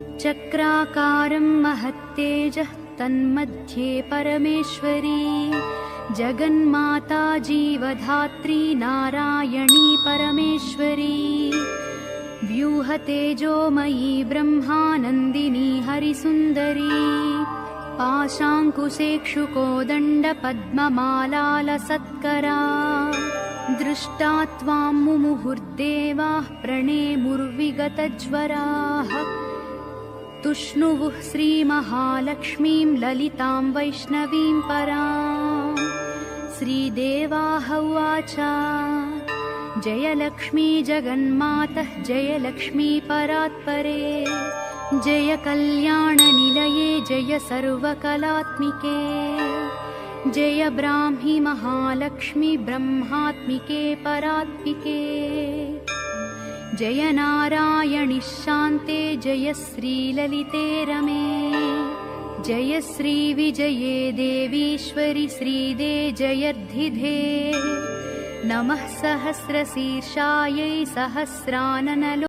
चक्राकारं महत्तेजः तन्मध्ये परमेश्वरी जगन्माता जीवधात्री नारायणी परमेश्वरी व्यूहतेजोमयी ब्रह्मानन्दिनी हरिसुन्दरी पाशाङ्कुशेक्षुकोदण्डपद्ममालालसत्करा दृष्टा त्वां मुमुहुर्देवाः प्रणेमुर्विगतज्वराः तुष्णुवुः श्रीमहालक्ष्मीं ललितां वैष्णवीं परां श्रीदेवाः उवाच जय लक्ष्मी जगन्मातः जय लक्ष्मी परात्परे जय कल्याणनिलये जय सर्वकलात्मिके जय ब्राह्मी महालक्ष्मी ब्रह्मात्मिके परात्मिके जय नारायणि शान्ते जय श्रीललिते रमे जय श्रीविजये देवीश्वरि श्रीदे जयर्धिधे नमः सहस्रशीर्षायै सहस्राननलो